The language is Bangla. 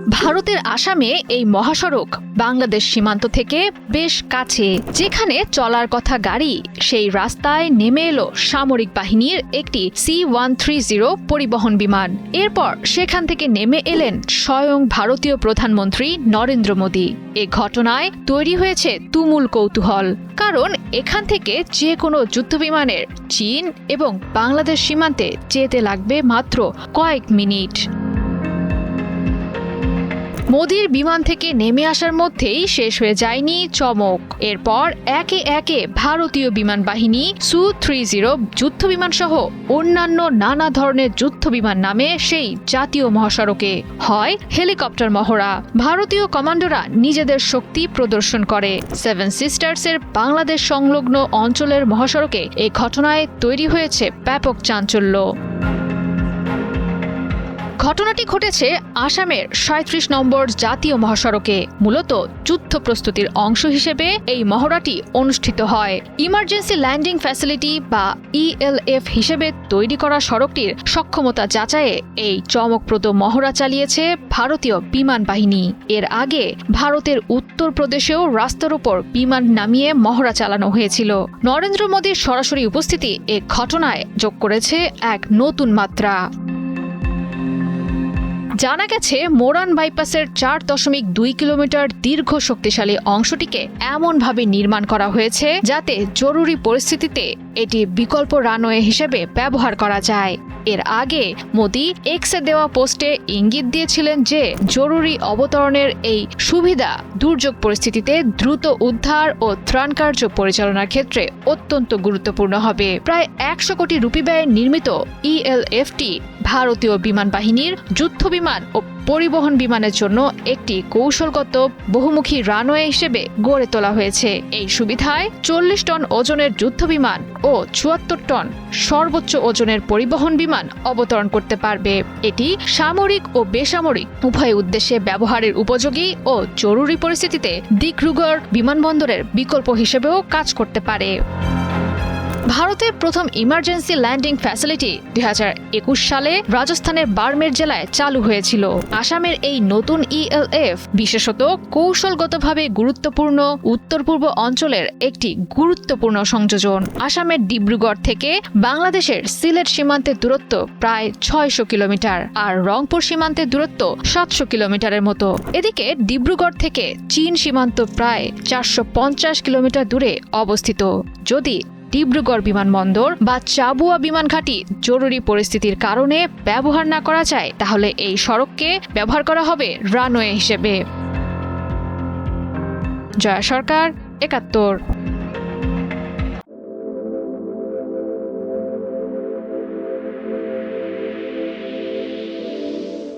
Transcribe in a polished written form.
ভারতের আসামে এই মহাসড়ক বাংলাদেশ সীমান্ত থেকে বেশ কাছে। যেখানে চলার কথা গাড়ি, সেই রাস্তায় নেমে এলো সামরিক বাহিনীর একটি C-130 পরিবহন বিমান। এরপর সেখান থেকে নেমে এলেন স্বয়ং ভারতীয় প্রধানমন্ত্রী নরেন্দ্র মোদী। এ ঘটনায় তৈরি হয়েছে তুমুল কৌতূহল, কারণ এখান থেকে যে কোনো যুদ্ধবিমানের চীন এবং বাংলাদেশ সীমান্তে যেতে লাগবে মাত্র কয়েক মিনিট। মোদির বিমান থেকে নেমে আসার মধ্যেই শেষ হয়ে যায়নি চমক। এরপর একে একে ভারতীয় বিমান বাহিনী Su-30 যুদ্ধবিমান সহ অন্যান্য নানা ধরনের যুদ্ধবিমান নামে সেই জাতীয় মহাসড়কে। হয় হেলিকপ্টার মহড়া। ভারতীয় কমান্ডোরা নিজেদের শক্তি প্রদর্শন করে। সেভেন সিস্টার্সের বাংলাদেশ সংলগ্ন অঞ্চলের মহাসড়কে এই ঘটনায় তৈরি হয়েছে ব্যাপক চাঞ্চল্য। ঘটনাটি ঘটেছে আসামের ৩৭ নম্বর জাতীয় মহাসড়কে। মূলত যুদ্ধ প্রস্তুতির অংশ হিসেবে এই মহড়াটি অনুষ্ঠিত হয়। ইমার্জেন্সি ল্যান্ডিং ফ্যাসিলিটি বা ELF হিসেবে তৈরি করা সড়কটির সক্ষমতা যাচাইয়ে এই চমকপ্রদ মহড়া চালিয়েছে ভারতীয় বিমান বাহিনী। এর আগে ভারতের উত্তরপ্রদেশেও রাস্তার উপর বিমান নামিয়ে মহড়া চালানো হয়েছিল। নরেন্দ্র মোদীর সরাসরি উপস্থিতি এ ঘটনায় যোগ করেছে এক নতুন মাত্রা। জানা গেছে, মোরান বাইপাসের ৪.২ কিলোমিটার দীর্ঘ শক্তিশালী অংশটিকে এমনভাবে নির্মাণ করা হয়েছে যাতে জরুরি পরিস্থিতিতে এটি বিকল্প রানওয়ে হিসেবে ব্যবহার করা যায়। এর আগে মোদি এক্সে দেওয়া পোস্টে ইঙ্গিত দিয়েছিলেন যে জরুরি অবতরণের এই সুবিধা দুর্যোগ পরিস্থিতিতে দ্রুত উদ্ধার ও ত্রাণ কার্য পরিচালনার ক্ষেত্রে অত্যন্ত গুরুত্বপূর্ণ হবে। প্রায় ১০০ কোটি রুপি ব্যয়ে নির্মিত ELFটি ভারতীয় বিমান বাহিনীর যুদ্ধবিমান ও পরিবহন বিমানের জন্য একটি কৌশলগত বহুমুখী রানওয়ে হিসেবে গড়ে তোলা হয়েছে। এই সুবিধায় ৪০ টন ওজনের যুদ্ধবিমান ও ৭৪ টন সর্বোচ্চ ওজনের পরিবহন বিমান অবতরণ করতে পারবে। এটি সামরিক ও বেসামরিক উভয় উদ্দেশ্যে ব্যবহারের উপযোগী ও জরুরি পরিস্থিতিতে দিক্রুগড় বিমানবন্দরের বিকল্প হিসেবেও কাজ করতে পারে। ভারতের প্রথম ইমার্জেন্সি ল্যান্ডিং ফ্যাসিলিটি ২০২১ সালে রাজস্থানের বাড়মের জেলায় চালু হয়েছিল। আসামের এই নতুন ELF বিশেষত কৌশলগতভাবে গুরুত্বপূর্ণ উত্তর পূর্ব অঞ্চলের একটি গুরুত্বপূর্ণ সংযোজন। আসামের ডিব্রুগড় থেকে বাংলাদেশের সিলেট সীমান্তের দূরত্ব প্রায় ৬০০ কিলোমিটার আর রংপুর সীমান্তের দূরত্ব ৭০০ কিলোমিটারের মতো। এদিকে ডিব্রুগড় থেকে চীন সীমান্ত প্রায় ৪৫০ কিলোমিটার দূরে অবস্থিত। যদি ডিব্রুগড় বিমানবন্দর বা চাবুয়া বিমান ঘাঁটি জরুরি পরিস্থিতির কারণে ব্যবহার না করা যায়, তাহলে এই সড়ককে ব্যবহার করা হবে রানওয়ে হিসেবে। জয়া সরকার, ৭১।